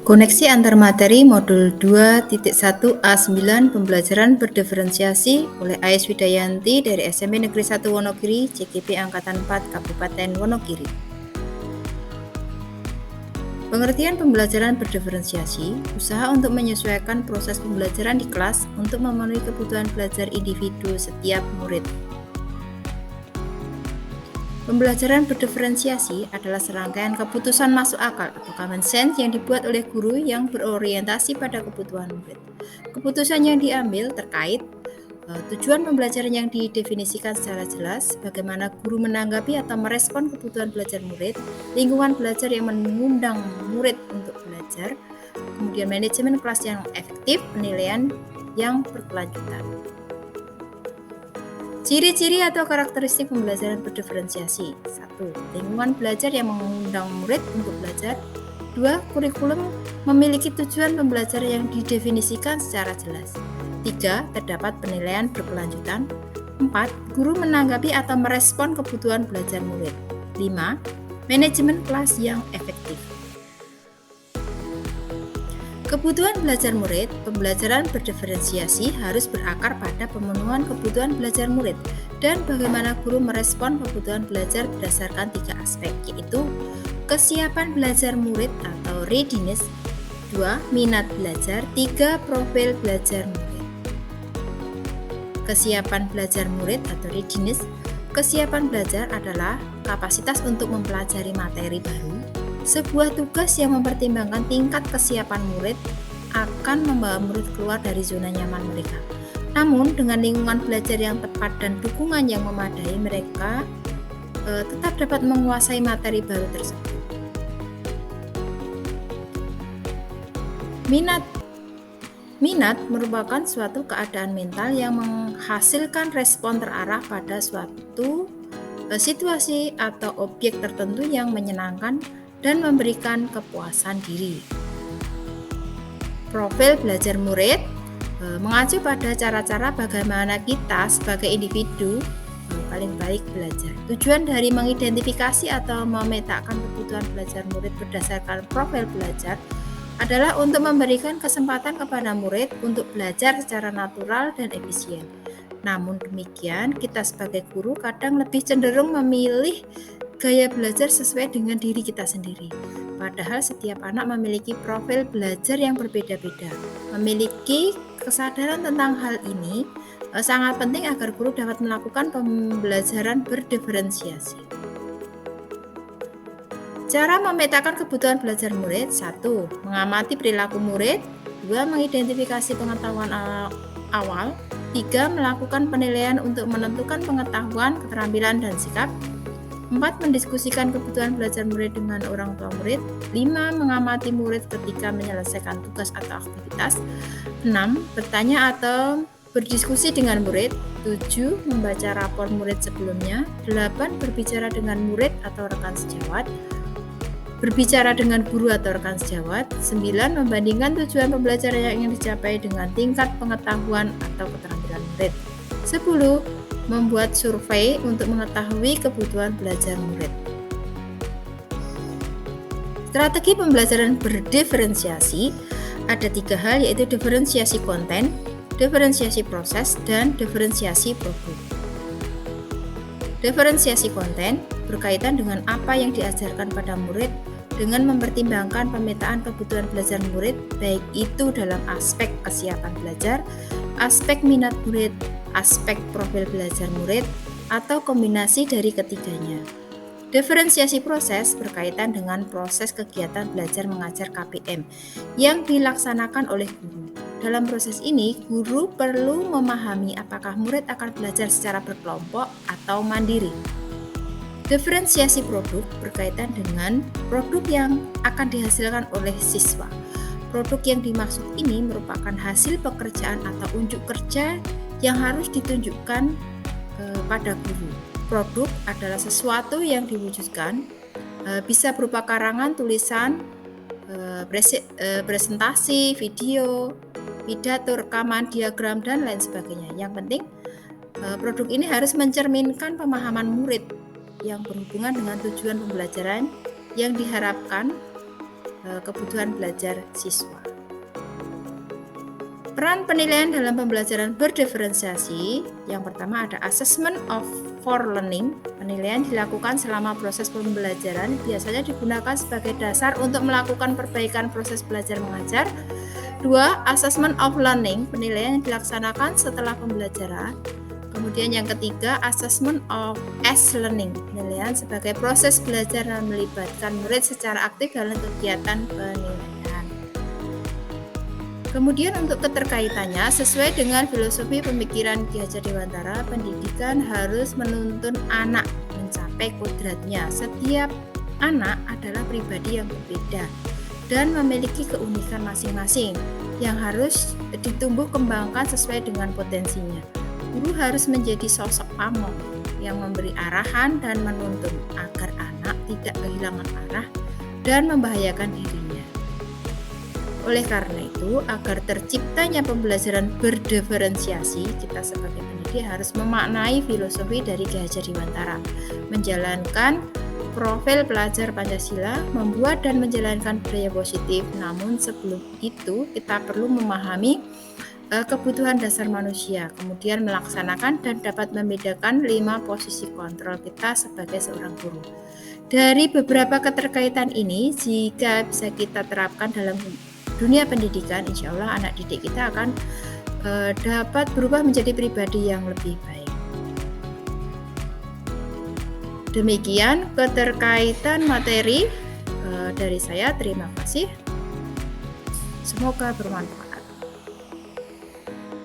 Koneksi antar materi modul 2.1A9 pembelajaran berdiferensiasi oleh Ais Widayanti dari SMP Negeri 1 Wonogiri, CGP Angkatan 4 Kabupaten Wonogiri. Pengertian pembelajaran berdiferensiasi, usaha untuk menyesuaikan proses pembelajaran di kelas untuk memenuhi kebutuhan belajar individu setiap murid. Pembelajaran berdiferensiasi adalah serangkaian keputusan masuk akal atau common sense yang dibuat oleh guru yang berorientasi pada kebutuhan murid. Keputusan yang diambil terkait tujuan pembelajaran yang didefinisikan secara jelas, bagaimana guru menanggapi atau merespon kebutuhan belajar murid, lingkungan belajar yang mengundang murid untuk belajar, kemudian manajemen kelas yang efektif, penilaian yang berkelanjutan. Ciri-ciri atau karakteristik pembelajaran berdiferensiasi. 1. Lingkungan belajar yang mengundang murid untuk belajar. 2. Kurikulum memiliki tujuan pembelajaran yang didefinisikan secara jelas. 3. Terdapat penilaian berkelanjutan. 4. Guru menanggapi atau merespon kebutuhan belajar murid. 5. Manajemen kelas yang efektif. Kebutuhan belajar murid, pembelajaran berdiferensiasi harus berakar pada pemenuhan kebutuhan belajar murid dan bagaimana guru merespon kebutuhan belajar berdasarkan 3 aspek, yaitu kesiapan belajar murid atau readiness, 2. Minat belajar, 3. Profil belajar murid. Kesiapan belajar murid atau readiness. Kesiapan belajar adalah kapasitas untuk mempelajari materi baru. Sebuah tugas yang mempertimbangkan tingkat kesiapan murid akan membawa murid keluar dari zona nyaman mereka. Namun, dengan lingkungan belajar yang tepat dan dukungan yang memadai, mereka tetap dapat menguasai materi baru tersebut. Minat merupakan suatu keadaan mental yang menghasilkan respon terarah pada suatu situasi atau objek tertentu yang menyenangkan dan memberikan kepuasan diri. Profil belajar murid mengacu pada cara-cara bagaimana kita sebagai individu paling baik belajar. Tujuan dari mengidentifikasi atau memetakan kebutuhan belajar murid berdasarkan profil belajar adalah untuk memberikan kesempatan kepada murid untuk belajar secara natural dan efisien. Namun demikian, kita sebagai guru kadang lebih cenderung memilih gaya belajar sesuai dengan diri kita sendiri. Padahal setiap anak memiliki profil belajar yang berbeda-beda. Memiliki kesadaran tentang hal ini sangat penting agar guru dapat melakukan pembelajaran berdiferensiasi. Cara memetakan kebutuhan belajar murid. 1. Mengamati perilaku murid. 2. Mengidentifikasi pengetahuan awal. 3. Melakukan penilaian untuk menentukan pengetahuan, keterampilan, dan sikap. 4. Mendiskusikan kebutuhan belajar murid dengan orang tua murid. 5. Mengamati murid ketika menyelesaikan tugas atau aktivitas. 6. Bertanya atau berdiskusi dengan murid. 7. Membaca rapor murid sebelumnya. 8. Berbicara dengan murid atau rekan sejawat. Berbicara dengan guru atau rekan sejawat. 9. Membandingkan tujuan pembelajaran yang ingin dicapai dengan tingkat pengetahuan atau keterampilan murid. 10. Membuat survei untuk mengetahui kebutuhan belajar murid. Strategi pembelajaran berdiferensiasi ada 3 hal, yaitu diferensiasi konten, diferensiasi proses, dan diferensiasi produk. Diferensiasi konten berkaitan dengan apa yang diajarkan pada murid dengan mempertimbangkan pemetaan kebutuhan belajar murid, baik itu dalam aspek kesiapan belajar, aspek minat murid, aspek profil belajar murid, atau kombinasi dari ketiganya. Diferensiasi proses berkaitan dengan proses kegiatan belajar mengajar KBM yang dilaksanakan oleh guru. Dalam proses ini, guru perlu memahami apakah murid akan belajar secara berkelompok atau mandiri. Diferensiasi produk berkaitan dengan produk yang akan dihasilkan oleh siswa. Produk yang dimaksud ini merupakan hasil pekerjaan atau unjuk kerja yang harus ditunjukkan pada guru. Produk adalah sesuatu yang diwujudkan, bisa berupa karangan, tulisan, presentasi, video, pidato, rekaman, diagram, dan lain sebagainya. Yang penting, produk ini harus mencerminkan pemahaman murid yang berhubungan dengan tujuan pembelajaran yang diharapkan kebutuhan belajar siswa. Peran penilaian dalam pembelajaran berdiferensiasi, yang pertama ada assessment of for learning. Penilaian dilakukan selama proses pembelajaran, biasanya digunakan sebagai dasar untuk melakukan perbaikan proses belajar mengajar. 2. Assessment of learning, penilaian yang dilaksanakan setelah pembelajaran. Kemudian yang ketiga, assessment of as learning, penilaian sebagai proses belajar dan melibatkan murid secara aktif dalam kegiatan penilaian. Kemudian untuk keterkaitannya, sesuai dengan filosofi pemikiran Ki Hajar Dewantara, pendidikan harus menuntun anak mencapai kodratnya. Setiap anak adalah pribadi yang berbeda dan memiliki keunikan masing-masing yang harus ditumbuh kembangkan sesuai dengan potensinya. Guru harus menjadi sosok pamong yang memberi arahan dan menuntun agar anak tidak kehilangan arah dan membahayakan dirinya. Oleh karena itu, agar terciptanya pembelajaran berdiferensiasi, kita sebagai pendidik harus memaknai filosofi dari Ki Hajar Dewantara, menjalankan profil pelajar Pancasila, membuat dan menjalankan budaya positif. Namun sebelum itu, kita perlu memahami kebutuhan dasar manusia, kemudian melaksanakan dan dapat membedakan 5 posisi kontrol kita sebagai seorang guru. Dari beberapa keterkaitan ini, jika bisa kita terapkan dalam dunia pendidikan, insya Allah anak didik kita akan dapat berubah menjadi pribadi yang lebih baik. Demikian keterkaitan materi dari saya. Terima kasih. Semoga bermanfaat.